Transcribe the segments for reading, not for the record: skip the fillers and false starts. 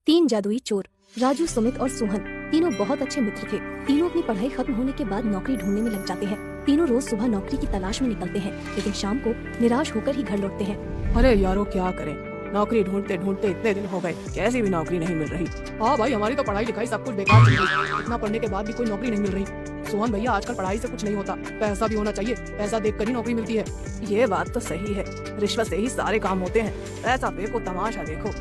तीन जादुई चोर। राजू, सुमित और सोहन तीनों बहुत अच्छे मित्र थे। तीनों अपनी पढ़ाई खत्म होने के बाद नौकरी ढूंढने में लग जाते हैं। तीनों रोज सुबह नौकरी की तलाश में निकलते हैं, लेकिन शाम को निराश होकर ही घर लौटते हैं। अरे यारो, क्या करें, नौकरी ढूंढते ढूंढते इतने दिन हो गए, कैसी भी नौकरी नहीं मिल रही। हाँ भाई, हमारी तो पढ़ाई लिखाई सब कुछ बेकार चल रही, इतना पढ़ने के बाद भी कोई नौकरी नहीं मिल रही। सोहन भैया, आजकल पढ़ाई से कुछ नहीं होता, पैसा भी होना चाहिए, पैसा देखकर ही नौकरी मिलती है। ये बात तो सही है, रिश्वत से ही सारे काम होते हैं। पैसा फेंको, तमाशा देखो।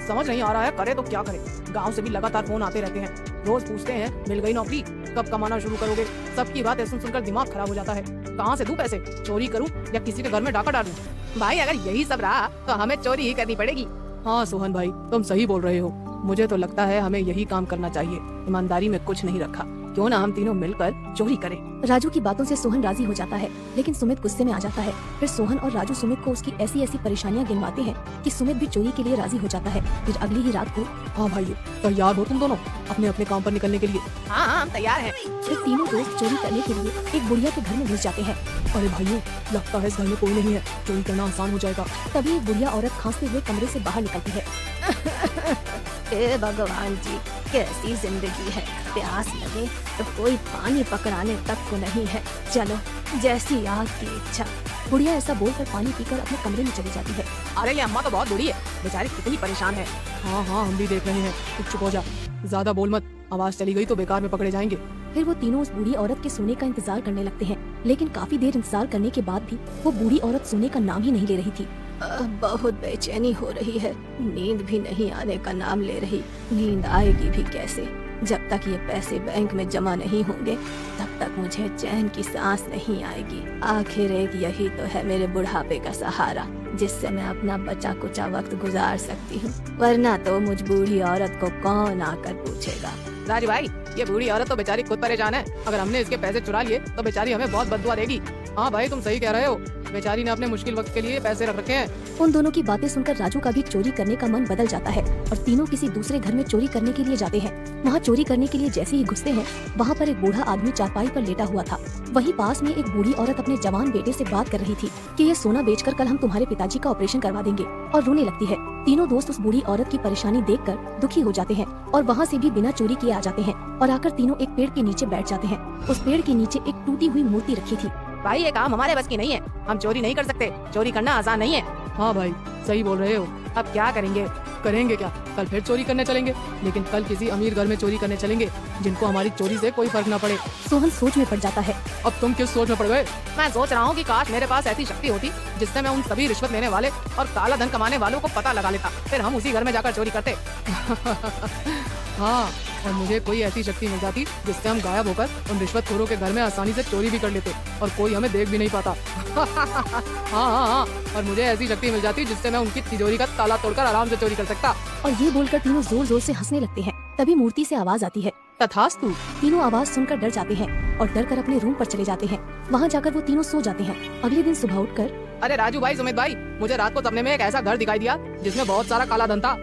समझ नहीं आ रहा है, करे तो क्या करे। गांव से भी लगातार फोन आते रहते हैं, रोज पूछते हैं मिल गई नौकरी, कब कमाना शुरू करोगे। सबकी बातें सुन सुनकर दिमाग खराब हो जाता है। कहाँ से दूं पैसे, चोरी करूं या किसी के घर में डाका डालूं। भाई, अगर यही सब रहा तो हमें चोरी ही करनी पड़ेगी। हाँ सोहन भाई, तुम सही बोल रहे हो। मुझे तो लगता है हमें यही काम करना चाहिए। ईमानदारी में कुछ नहीं रखा, क्यों ना हम तीनों मिलकर चोरी करें। राजू की बातों से सोहन राजी हो जाता है, लेकिन सुमित गुस्से में आ जाता है। फिर सोहन और राजू सुमित को उसकी ऐसी ऐसी परेशानियां गिनवाते हैं कि सुमित भी चोरी के लिए राजी हो जाता है। फिर अगली ही रात को हाँ भाई, तैयार हो तुम दोनों अपने अपने काम पर निकलने के लिए? हाँ, हम तैयार हैं। फिर तीनों दोस्त चोरी करने के लिए एक बुढ़िया के घर में घुस जाते हैं। अरे भाइयों, लगता है इस घर में कोई नहीं है, चोरी करना आसान हो जाएगा। तभी एक बुढ़िया औरत खांसते हुए कमरे से बाहर निकलती है। हे भगवान जी, कैसी जिंदगी है। प्यास लगे तो कोई पानी पकड़ाने तक को नहीं है। चलो, जैसी आपकी इच्छा। बुढ़िया ऐसा बोलकर पानी पीकर अपने कमरे में चली जाती है। अरे ये अम्मा तो बहुत बूढ़ी है, बेचारी कितनी परेशान है। हाँ हाँ, हम भी देख रहे हैं, चुप हो जा, ज्यादा बोल मत, आवाज चली गई तो बेकार में पकड़े जाएंगे। फिर वो तीनों उस बूढ़ी औरत के सोने का इंतजार करने लगते हैं, लेकिन काफी देर इंतजार करने के बाद भी वो बूढ़ी औरत सोने का नाम ही नहीं ले रही थी। बहुत बेचैनी हो रही है, नींद भी नहीं आने का नाम ले रही। नींद आएगी भी कैसे? जब तक ये पैसे बैंक में जमा नहीं होंगे तब तक मुझे चैन की सांस नहीं आएगी। आखिर एक यही तो है मेरे बुढ़ापे का सहारा, जिससे मैं अपना बचा कुचा वक्त गुजार सकती हूँ, वरना तो मुझ बूढ़ी औरत को कौन आकर पूछेगा। राजू भाई, ये बूढ़ी औरत तो बेचारी खुद परेशान है। अगर हमने इसके पैसे चुरा लिए तो बेचारी हमें बहुत बददुआ देगी। हाँ भाई, तुम सही कह रहे हो, बेचारी ने अपने मुश्किल वक्त के लिए पैसे रख रखे हैं। उन दोनों की बातें सुनकर राजू का भी चोरी करने का मन बदल जाता है और तीनों किसी दूसरे घर में चोरी करने के लिए जाते हैं। वहाँ चोरी करने के लिए जैसे ही घुसते हैं, वहाँ पर एक बूढ़ा आदमी चारपाई पर लेटा हुआ था। वहीं पास में एक बूढ़ी औरत अपने जवान बेटे से बात कर रही थी कि ये सोना बेचकर कल हम तुम्हारे पिताजी का ऑपरेशन करवा देंगे, और रोने लगती है। तीनों दोस्त उस बूढ़ी औरत की परेशानी देखकर दुखी हो जाते हैं और वहाँ से भी बिना चोरी किए आ जाते हैं और आकर तीनों एक पेड़ के नीचे बैठ जाते हैं। उस पेड़ के नीचे एक टूटी हुई मूर्ति रखी थी। भाई, ये काम हमारे बस की नहीं है, हम चोरी नहीं कर सकते, चोरी करना आसान नहीं है। हाँ भाई, सही बोल रहे हो। अब क्या करेंगे? करेंगे क्या, कल फिर चोरी करने चलेंगे, लेकिन कल किसी अमीर घर में चोरी करने चलेंगे जिनको हमारी चोरी से कोई फर्क न पड़े। सोहन सोच में पड़ जाता है। अब तुम किस सोच में पड़ गए? मैं सोच रहा हूँ कि काश मेरे पास ऐसी शक्ति होती जिससे मैं उन सभी रिश्वत लेने वाले और काला धन कमाने वालों को पता लगा लेता, फिर हम उसी घर में जाकर चोरी करते। हाँ, और मुझे कोई ऐसी शक्ति मिल जाती जिससे हम गायब होकर उन रिश्वतखोरों के घर में आसानी से चोरी भी कर लेते और कोई हमें देख भी नहीं पाता। हाँ, और मुझे ऐसी शक्ति मिल जाती जिससे मैं उनकी तिजोरी का ताला तोड़कर आराम से चोरी कर सकता। और ये बोलकर तीनों जोर जोर से हंसने लगते हैं। तभी मूर्ति से आवाज आती है, तथास्तु। तीनों आवाज सुनकर डर जाते हैं और डर कर अपने रूम पर चले जाते हैं। वहाँ जाकर वो तीनों सो जाते हैं। अगले दिन सुबह उठकर, अरे राजू भाई, सुमित भाई, मुझे रात को सपने में एक ऐसा घर दिखाई दिया जिसमें बहुत सारा काला धन था।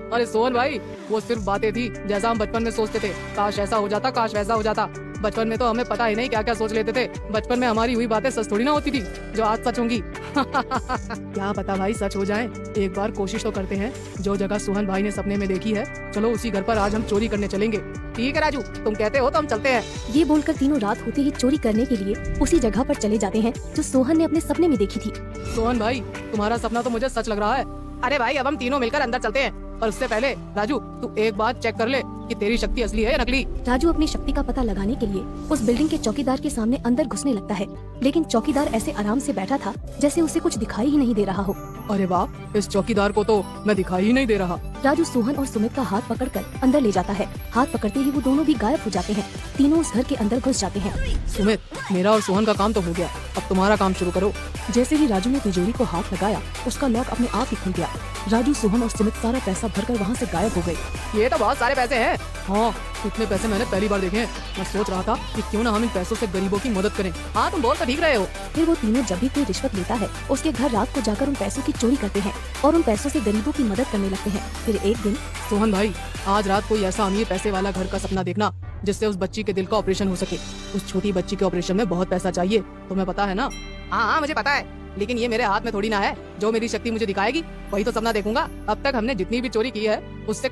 अरे सोहन भाई, वो सिर्फ बातें थी, जैसा हम बचपन में सोचते थे, काश ऐसा हो जाता, काश वैसा हो जाता। बचपन में तो हमें पता ही नहीं क्या क्या सोच लेते थे। बचपन में हमारी हुई बातें सच थोड़ी ना होती थी जो आज सच होंगी। क्या पता भाई, सच हो जाए। एक बार कोशिश तो करते हैं। जो जगह सोहन भाई ने सपने में देखी है, चलो उसी घर पर आज हम चोरी करने चलेंगे। ठीक है राजू, तुम कहते हो तो हम चलते हैं। ये बोलकर तीनों रात होते ही चोरी करने के लिए उसी जगह पर चले जाते हैं जो सोहन ने अपने सपने में देखी थी। सोहन भाई, तुम्हारा सपना तो मुझे सच लग रहा है। अरे भाई, अब हम तीनों मिलकर अंदर चलते हैं, पर उससे पहले राजू, तू एक बात चेक कर ले कि तेरी शक्ति असली है या नकली। राजू अपनी शक्ति का पता लगाने के लिए उस बिल्डिंग के चौकीदार के सामने अंदर घुसने लगता है, लेकिन चौकीदार ऐसे आराम से बैठा था जैसे उसे कुछ दिखाई ही नहीं दे रहा हो। अरे वाह, इस चौकीदार को तो मैं दिखाई ही नहीं दे रहा। राजू सोहन और सुमित का हाथ पकड़कर अंदर ले जाता है। हाथ पकड़ते ही वो दोनों भी गायब हो जाते हैं। तीनों उस घर के अंदर घुस जाते हैं। सुमित, मेरा और सोहन का काम तो हो गया, अब तुम्हारा काम शुरू करो। जैसे ही राजू ने तिजोरी को हाथ लगाया, उसका लॉक अपने आप ही खुल गया। राजू, सोहन और सुमित सारा पैसा भरकर वहाँ से गायब हो गए। ये तो बहुत सारे पैसे हैं। हाँ, इतने पैसे मैंने पहली बार देखे हैं। मैं सोच रहा था कि क्यों ना हम इन पैसों से गरीबों की मदद करें। हाँ, तुम बोल तो ठीक रहे हो। फिर वो तीनों जब भी कोई रिश्वत लेता है, उसके घर रात को जाकर उन पैसों की चोरी करते हैं और उन पैसों से गरीबों की मदद करने लगते हैं। फिर एक दिन, सोहन भाई, आज रात कोई ऐसा अमीर पैसे वाला घर का सपना देखना जिससे उस बच्ची के दिल का ऑपरेशन हो सके। उस छोटी बच्ची के ऑपरेशन में बहुत पैसा चाहिए, तुम्हें पता है ना? हाँ, मुझे पता है, लेकिन ये मेरे हाथ में थोड़ी ना है। जो मेरी शक्ति मुझे दिखाएगी वही तो सपना देखूंगा। अब तक हमने जितनी भी चोरी की है उससे